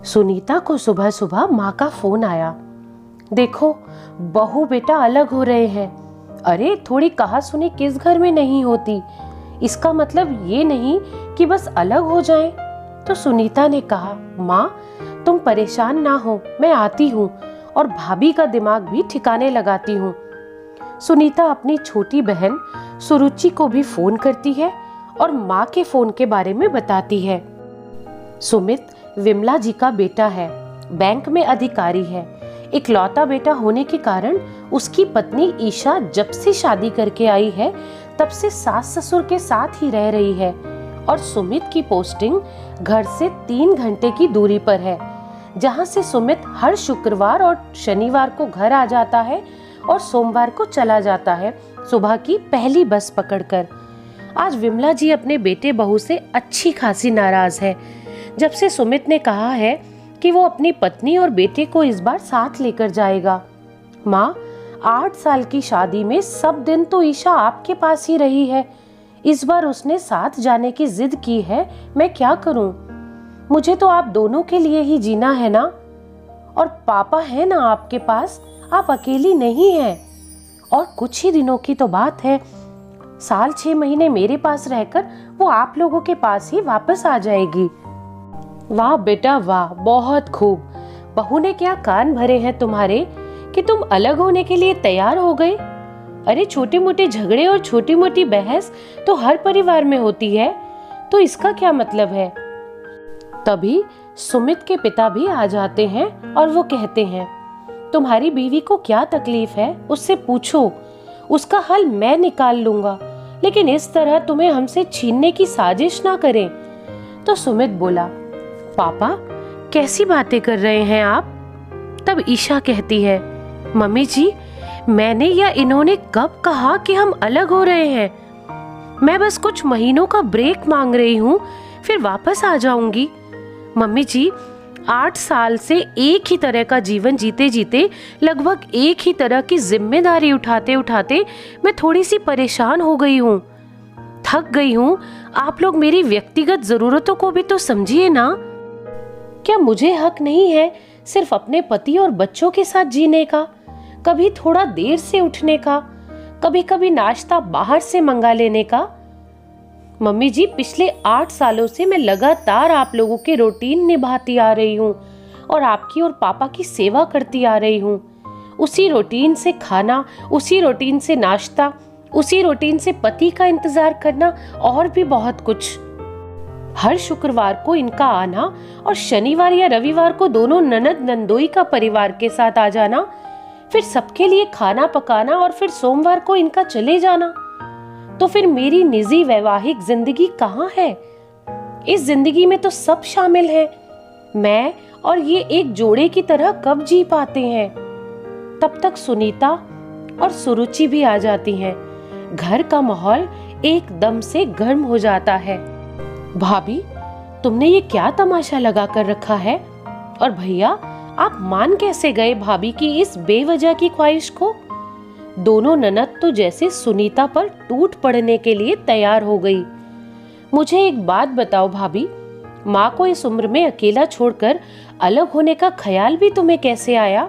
सुनीता को सुबह सुबह माँ का फोन आया। देखो, बहू बेटा अलग हो रहे हैं। अरे थोड़ी कहा सुनी किस घर में नहीं होती। इसका मतलब ये नहीं कि बस अलग हो जाएं। तो सुनीता ने कहा, माँ तुम परेशान ना हो, मैं आती हूँ और भाभी का दिमाग भी ठिकाने लगाती हूँ। सुनीता अपनी छोटी बहन सुरुचि को भी फोन करती है और माँ के फोन के बारे में बताती है। सुमित विमला जी का बेटा है, बैंक में अधिकारी है। इकलौता बेटा होने के कारण उसकी पत्नी ईशा जब से शादी करके आई है तब से सास ससुर के साथ ही रह रही है और सुमित की पोस्टिंग घर से 3 घंटे की दूरी पर है, जहां से सुमित हर शुक्रवार और शनिवार को घर आ जाता है और सोमवार को चला जाता है सुबह की पहली बस पकड़कर। आज विमला जी अपने बेटे बहू से अच्छी खासी नाराज है, जब से सुमित ने कहा है कि वो अपनी पत्नी और बेटे को इस बार साथ लेकर जाएगा। माँ, 8 साल की शादी में सब दिन तो ईशा आपके पास ही रही है। इस बार उसने साथ जाने की जिद की है, मैं क्या करूं? मुझे तो आप दोनों के लिए ही जीना है ना। और पापा है ना आपके पास, आप अकेली नहीं हैं। और कुछ ही दिनों की तो बात है, साल 6 महीने मेरे पास रहकर वो आप लोगों के पास ही वापस आ जाएगी। वाह बेटा वाह, बहुत खूब। बहू ने क्या कान भरे हैं तुम्हारे कि तुम अलग होने के लिए तैयार हो गए। अरे छोटे मोटे झगड़े और छोटी मोटी बहस तो हर परिवार में होती है, तो इसका क्या मतलब है? तभी सुमित के पिता भी आ जाते हैं और वो कहते हैं, तुम्हारी बीवी को क्या तकलीफ है उससे पूछो, उसका हल मैं निकाल लूंगा, लेकिन इस तरह तुम्हें हमसे छीनने की साजिश ना करें। तो सुमित बोला, पापा कैसी बातें कर रहे हैं आप? तब ईशा कहती है, मम्मी जी, मैंने या इन्होंने कब कहा कि हम अलग हो रहे हैं? मैं बस कुछ महीनों का ब्रेक मांग रही हूँ, फिर वापस आ जाऊंगी। मम्मी जी, 8 साल से एक ही तरह का जीवन जीते जीते, लगभग एक ही तरह की जिम्मेदारी उठाते उठाते मैं थोड़ी सी परेशान हो गई हूँ, थक गई हूँ। आप लोग मेरी व्यक्तिगत जरूरतों को भी तो समझिए ना। क्या मुझे हक नहीं है सिर्फ अपने पति और बच्चों के साथ जीने का, कभी थोड़ा देर से उठने का, कभी कभी नाश्ता बाहर से मंगा लेने का? मम्मी जी, पिछले 8 सालों से मैं लगातार आप लोगों के रूटीन निभाती आ रही हूँ और आपकी और पापा की सेवा करती आ रही हूँ। उसी रूटीन से खाना, उसी रूटीन से नाश्ता, उसी रूटीन से पति का इंतजार करना और भी बहुत कुछ। हर शुक्रवार को इनका आना और शनिवार या रविवार को दोनों ननद नंदोई का परिवार के साथ आ जाना, फिर सबके लिए खाना पकाना और फिर सोमवार को इनका चले जाना। तो फिर मेरी निजी वैवाहिक जिंदगी कहाँ है? इस जिंदगी में तो सब शामिल है। मैं और ये एक जोड़े की तरह कब जी पाते हैं? तब तक सुनीता और सुरुचि भी आ जाती हैं। घर का माहौल एकदम से गर्म हो जाता है। भाभी, तुमने ये क्या तमाशा लगा कर रखा है? और भैया, आप मान कैसे गए भाभी की इस बेवजह की ख्वाहिश को? दोनों ननद तो जैसे सुनीता पर टूट पड़ने के लिए तैयार हो गई। मुझे एक बात बताओ भाभी, माँ को इस उम्र में अकेला छोड़कर अलग होने का ख्याल भी तुम्हें कैसे आया?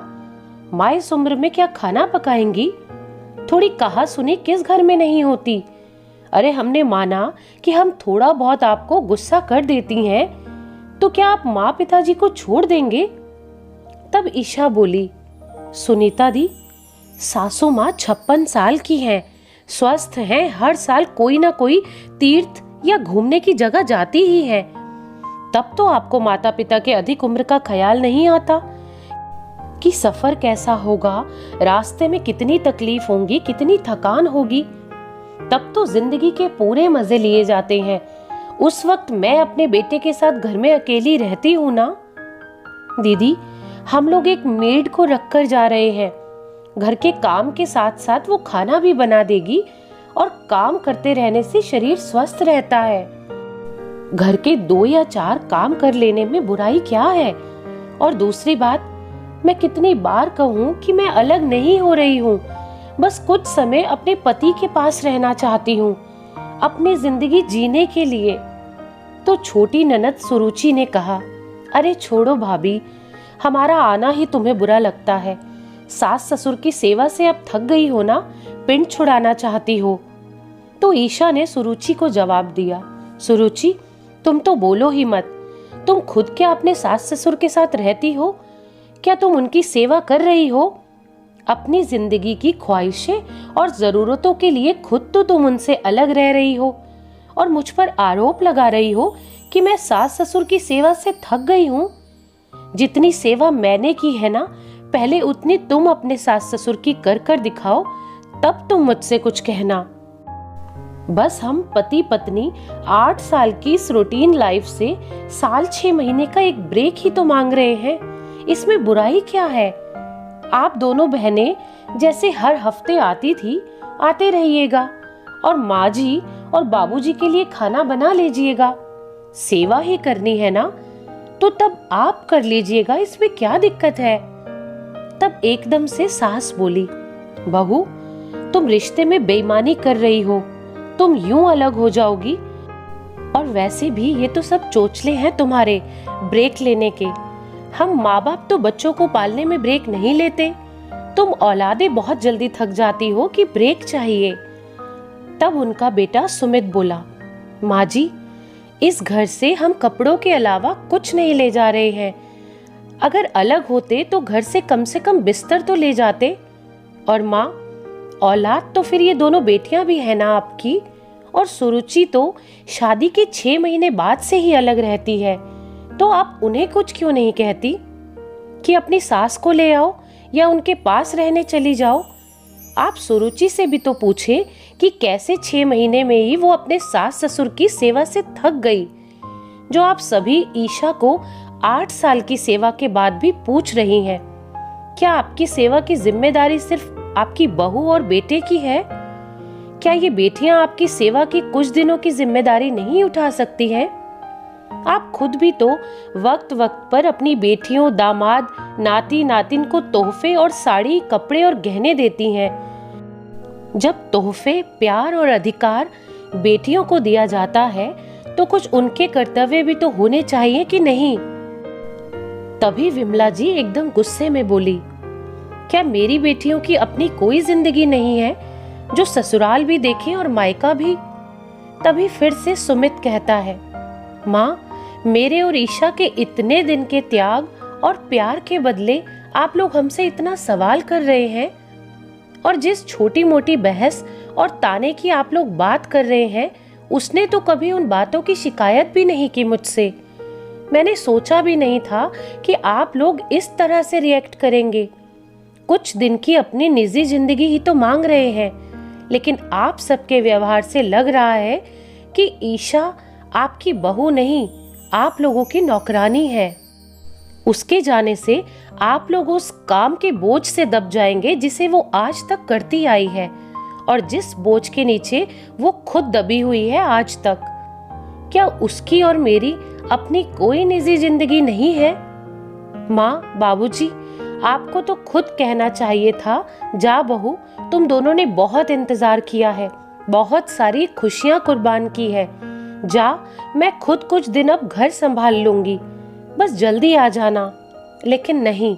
माँ इस उम्र में क्या खाना पकाएंगी? थोड़ी कहा सुनी किस घर में नहीं होती? अरे हमने माना कि हम थोड़ा बहुत आपको गुस्सा कर देती हैं, तो क्या आप माँ पिताजी को छोड़ देंगे? तब ईशा बोली, सुनीता दी, सासू माँ 56 साल की हैं, स्वस्थ हैं, हर साल कोई ना कोई तीर्थ या घूमने की जगह जाती ही हैं। तब तो आपको माता पिता के अधिक उम्र का ख्याल नहीं आता कि सफर कैसा होगा, रास्ते में कितनी तकलीफ होंगी, कितनी थकान होगी। तब तो जिंदगी के पूरे मजे लिए जाते हैं। उस वक्त मैं अपने बेटे के साथ घर में अकेली रहती हूँ ना। दीदी, हम लोग एक मेड को रखकर जा रहे हैं। घर के काम के साथ साथ वो खाना भी बना देगी और काम करते रहने से शरीर स्वस्थ रहता है। घर के 2 या 4 काम कर लेने में बुराई क्या है? और दूसरी बात, मैं कितनी बार कहूँ कि मैं अलग नहीं हो रही हूँ, बस कुछ समय अपने पति के पास रहना चाहती हूँ, अपनी जिंदगी जीने के लिए। तो छोटी ननद सुरुचि ने कहा, अरे छोड़ो भाभी, हमारा आना ही तुम्हें बुरा लगता है। सास ससुर की सेवा से अब थक गई हो ना, पिंड छुड़ाना चाहती हो। तो ईशा ने सुरुचि को जवाब दिया, सुरुचि तुम तो बोलो ही मत। तुम खुद क्या अपने सास ससुर के साथ रहती हो? क्या तुम उनकी सेवा कर रही हो? अपनी जिंदगी की ख्वाहिशें और जरूरतों के लिए खुद तो तुम उनसे अलग रह रही हो और मुझ पर आरोप लगा रही हो कि मैं सास ससुर की सेवा से थक गई हूँ। जितनी सेवा मैंने की है ना, पहले उतनी तुम अपने सास ससुर की कर कर दिखाओ, तब तुम मुझसे कुछ कहना। बस हम पति पत्नी 8 साल की इस रूटीन लाइफ से साल 6 महीने का एक ब्रेक ही तो मांग रहे हैं। इसमें बुराई क्या है? आप दोनों बहनें जैसे हर हफ्ते आती थी, आते रहिएगा और माँ जी और बाबूजी के लिए खाना बना लीजिएगा। सेवा ही करनी है ना, तो तब आप कर लीजिएगा, इसमें क्या दिक्कत है? तब एकदम से सास बोली, बहू तुम रिश्ते में बेईमानी कर रही हो, तुम यूं अलग हो जाओगी। और वैसे भी ये तो सब चोचले हैं तुम्हारे ब्रेक लेने के। हम माँ बाप तो बच्चों को पालने में ब्रेक नहीं लेते। तुम औलादें बहुत जल्दी थक जाती हो कि ब्रेक चाहिए। तब उनका बेटा सुमित बोला, माँ जी इस घर से हम कपड़ों के अलावा कुछ नहीं ले जा रहे हैं। अगर अलग होते तो घर से कम बिस्तर तो ले जाते। और माँ, औलाद तो फिर ये दोनों बेटियां भी है ना आपकी। और सुरुचि तो शादी के 6 महीने बाद से ही अलग रहती है, तो आप उन्हें कुछ क्यों नहीं कहती कि अपनी सास को ले आओ या उनके पास रहने चली जाओ? आप सुरुचि से भी तो पूछे कि कैसे 6 महीने में ही वो अपने सास ससुर की सेवा से थक गई, जो आप सभी ईशा को 8 साल की सेवा के बाद भी पूछ रही हैं। क्या आपकी सेवा की जिम्मेदारी सिर्फ आपकी बहू और बेटे की है? क्या ये बेटियां आपकी सेवा की कुछ दिनों की जिम्मेदारी नहीं उठा सकती हैं? आप खुद भी तो वक्त वक्त पर अपनी बेटियों, दामाद, नाती नातिन को तोहफे और साड़ी, कपड़े और गहने देती हैं। जब तोहफे, प्यार और अधिकार बेटियों को दिया जाता है तो कुछ उनके कर्तव्य भी तो होने चाहिए कि नहीं? तभी विमला जी एकदम गुस्से में बोली, क्या मेरी बेटियों की अपनी कोई जिंदगी नहीं है जो ससुराल भी देखें और मायका भी? तभी फिर से सुमित कहता है, माँ मेरे और ईशा के इतने दिन के त्याग और प्यार के बदले आप लोग हमसे इतना सवाल कर रहे हैं। और जिस छोटी मोटी बहस और ताने की आप लोग बात कर रहे हैं, उसने तो कभी उन बातों की शिकायत भी नहीं की मुझसे। मैंने सोचा भी नहीं था कि आप लोग इस तरह से रिएक्ट करेंगे। कुछ दिन की अपनी निजी जिंदगी ही तो मांग रहे हैं, लेकिन आप सबके व्यवहार से लग रहा है कि ईशा आपकी बहू नहीं, आप लोगों की नौकरानी है। उसके जाने से आप लोग उस काम के बोझ से दब जाएंगे जिसे वो आज तक करती आई है और जिस बोझ के नीचे वो खुद दबी हुई है आज तक। क्या उसकी और मेरी अपनी कोई निजी जिंदगी नहीं है? माँ, बाबूजी, आपको तो खुद कहना चाहिए था, जा बहू, तुम दोनों ने बहुत इंतजार किया है, बहुत सारी खुशियां कुर्बान की है। जा, मैं खुद कुछ दिन अब घर संभाल लूंगी, बस जल्दी आ जाना। लेकिन नहीं,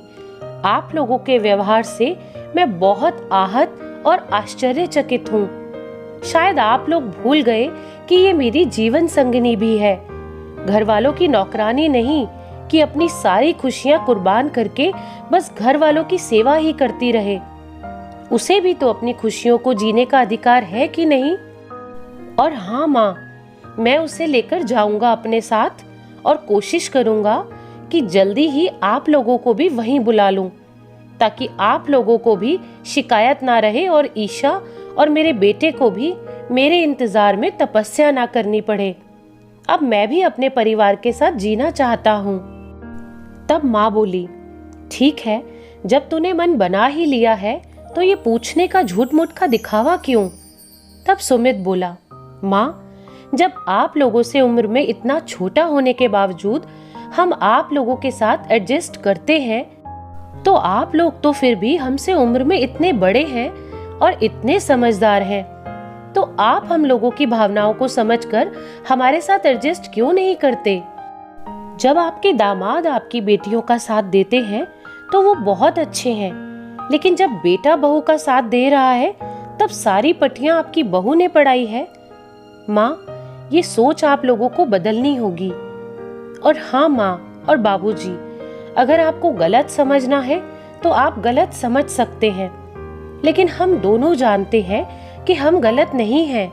आप लोगों के व्यवहार से मैं बहुत आहत और आश्चर्यचकित हूँ। शायद आप लोग भूल गए कि ये मेरी जीवन संगिनी भी है, घर वालों की नौकरानी नहीं कि अपनी सारी खुशियां कुर्बान करके बस घर वालों की सेवा ही करती रहे। उसे भी तो अपनी खुशियों को जीने का अधिकार है कि नहीं? और हाँ माँ, मैं उसे लेकर जाऊंगा अपने साथ और कोशिश करूंगा कि जल्दी ही आप लोगों को भी वहीं बुला लूं, ताकि आप लोगों को भी शिकायत ना रहे और ईशा और मेरे बेटे को भी मेरे इंतजार में तपस्या ना करनी पड़े। अब मैं भी अपने परिवार के साथ जीना चाहता हूँ। तब माँ बोली, ठीक है, जब तूने मन बना ही लिया है तो ये पूछने का झूठ मूठ का दिखावा क्यों? तब सुमित बोला, माँ, जब आप लोगों से उम्र में इतना छोटा होने के बावजूद हम आप लोगों के साथ एडजस्ट करते हैं, तो आप लोग तो फिर भी हमसे उम्र में इतने बड़े हैं और इतने समझदार हैं, तो आप हम लोगों की भावनाओं को समझकर हमारे साथ एडजस्ट क्यों नहीं करते? जब आपके दामाद आपकी बेटियों का साथ देते हैं तो वो बहुत अच्छे हैं, लेकिन जब बेटा बहू का साथ दे रहा है तब सारी पट्टियां आपकी बहू ने पढ़ाई है। माँ, ये सोच आप लोगों को बदलनी होगी। और हाँ माँ और बाबूजी, अगर आपको गलत समझना है तो आप गलत समझ सकते हैं, लेकिन हम दोनों जानते हैं कि हम गलत नहीं हैं।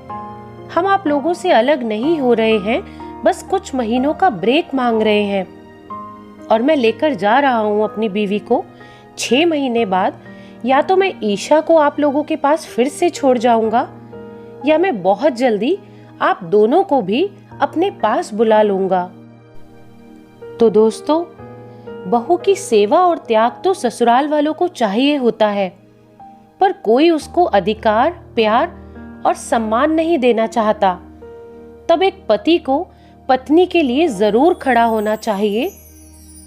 हम आप लोगों से अलग नहीं हो रहे हैं, बस कुछ महीनों का ब्रेक मांग रहे हैं। और मैं लेकर जा रहा हूँ अपनी बीवी को 6 महीने बाद। या तो मैं ईशा को आप लोगों के पास फिर से छोड़ जाऊंगा, या मैं बहुत जल्दी आप दोनों को भी अपने पास बुला लूंगा। तो दोस्तों, बहू की सेवा और त्याग तो ससुराल वालों को चाहिए होता है, पर कोई उसको अधिकार, प्यार और सम्मान नहीं देना चाहता। तब एक पति को पत्नी के लिए जरूर खड़ा होना चाहिए,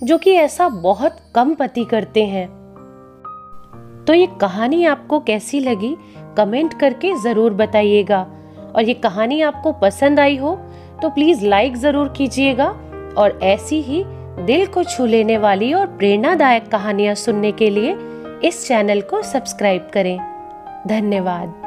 जो कि ऐसा बहुत कम पति करते हैं। तो ये कहानी आपको कैसी लगी कमेंट करके जरूर बताइएगा, और ये कहानी आपको पसंद आई हो तो प्लीज लाइक जरूर कीजिएगा, और ऐसी ही दिल को छू लेने वाली और प्रेरणादायक कहानियां सुनने के लिए इस चैनल को सब्सक्राइब करें। धन्यवाद।